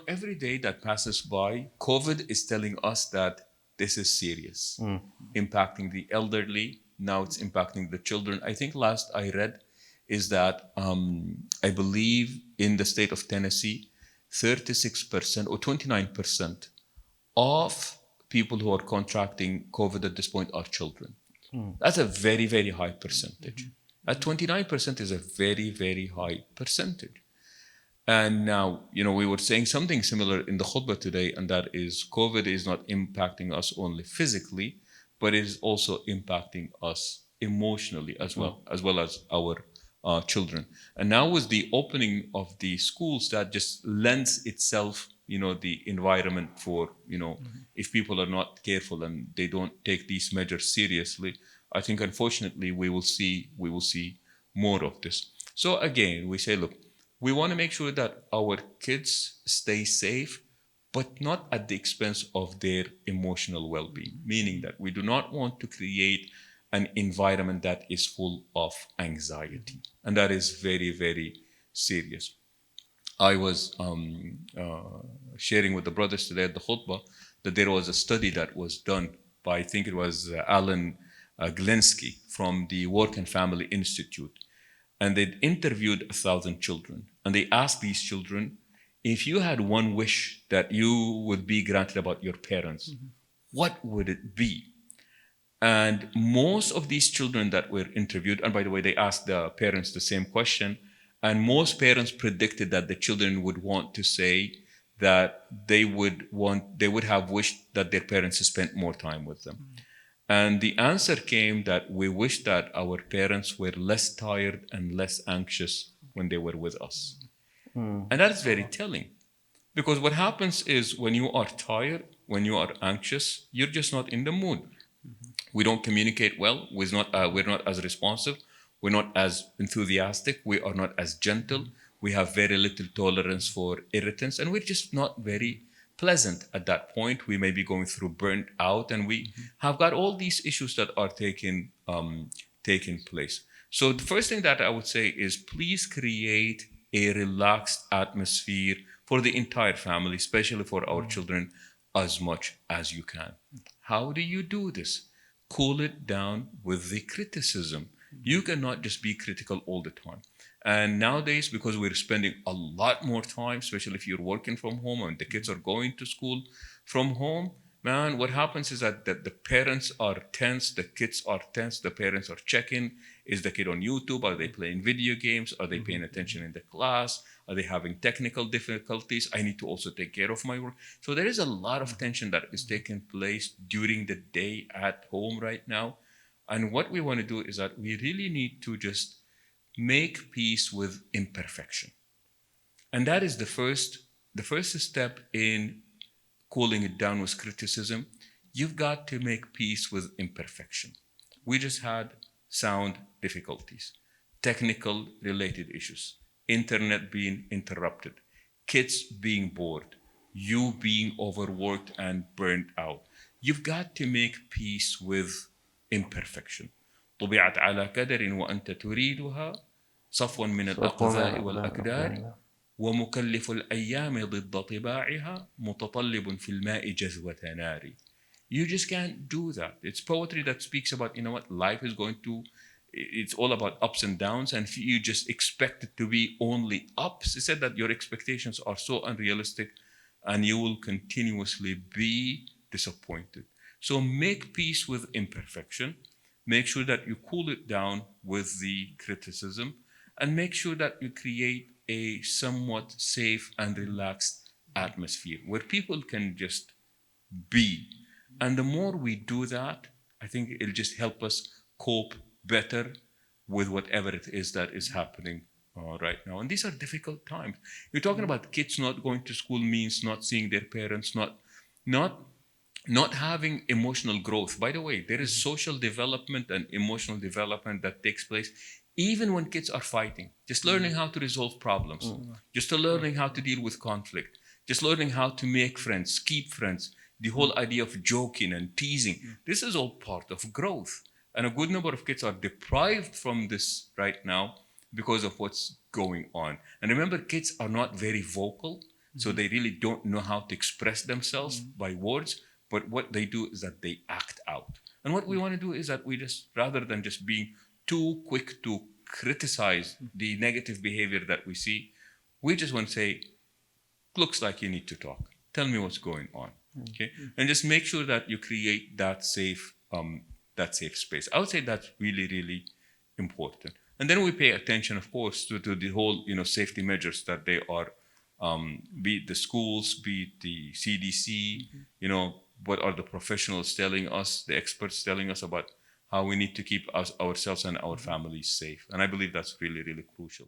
Every day that passes by, COVID is telling us that this is serious, impacting the elderly. Now it's impacting the children. I think last I read is that I believe in the state of Tennessee, 36% or 29% of people who are contracting COVID at this point are children. That's a very, very high percentage. At 29% is a very, very high percentage. And now, we were saying something similar in the khutbah today, and that is COVID is not impacting us only physically, but it is also impacting us emotionally as well as our children. And now with the opening of the schools, that just lends itself, the environment for, if people are not careful and they don't take these measures seriously, I think unfortunately we will see more of this. So again, we say, look, we want to make sure that our kids stay safe, but not at the expense of their emotional well being, meaning that we do not want to create an environment that is full of anxiety. And that is very, very serious. I was sharing with the brothers today at the khutbah that there was a study that was done by, I think it was Alan Glinsky from the Work and Family Institute, and they'd interviewed 1,000 children, and they asked these children, if you had one wish that you would be granted about your parents, what would it be? And most of these children that were interviewed, and by the way, they asked the parents the same question, and most parents predicted that the children would want to say that they would have wished that their parents spent more time with them. And the answer came that we wish that our parents were less tired and less anxious when they were with us. And that is very telling. Because what happens is when you are tired, when you are anxious, you're just not in the mood. We don't communicate well. We're not as responsive. We're not as enthusiastic. We are not as gentle. We have very little tolerance for irritants, and we're just not very pleasant at that point. We may be going through burnt out, and we have got all these issues that are taking place. So the first thing that I would say is please create a relaxed atmosphere for the entire family, especially for our children, as much as you can. How do you do this? Cool it down with the criticism. You cannot just be critical all the time. And nowadays, because we're spending a lot more time, especially if you're working from home and the kids are going to school from home, man, what happens is that the parents are tense, the kids are tense, the parents are checking, is the kid on YouTube? Are they playing video games? Are they paying attention in the class? Are they having technical difficulties? I need to also take care of my work. So there is a lot of tension that is taking place during the day at home right now. And what we want to do is that we really need to just make peace with imperfection. And that is the first step in cooling it down with criticism. You've got to make peace with imperfection. We just had sound difficulties, technical related issues, internet being interrupted, kids being bored, you being overworked and burnt out. You've got to make peace with imperfection. طبعت على كدر وأنت تريدها صفوا من الأقذاء والأكدار ومكلف الأيام ضد طباعها متطلب في الماء جذوة نار. You just can't do that. It's poetry that speaks about, what life is going to, it's all about ups and downs. And if you just expect it to be only ups, it said that your expectations are so unrealistic and you will continuously be disappointed. So make peace with imperfection. Make sure that you cool it down with the criticism, and make sure that you create a somewhat safe and relaxed atmosphere where people can just be. And the more we do that, I think it'll just help us cope better with whatever it is that is happening right now. And these are difficult times. You're talking about kids not going to school means not seeing their parents, not not having emotional growth. By the way, there is social development and emotional development that takes place even when kids are fighting. Just learning how to resolve problems, just learning how to deal with conflict, just learning how to make friends, keep friends. The whole idea of joking and teasing, this is all part of growth. And a good number of kids are deprived from this right now because of what's going on. And remember, kids are not very vocal. So they really don't know how to express themselves by words, but what they do is that they act out. And what we want to do is that we just, rather than just being too quick to criticize the negative behavior that we see, we just want to say, looks like you need to talk. Tell me what's going on. Okay, and just make sure that you create that safe space. I would say that's really, really important. And then we pay attention, of course, to the whole, safety measures that they are, be it the schools, be it the CDC, what are the professionals telling us, the experts telling us about how we need to keep ourselves and our families safe. And I believe that's really, really crucial.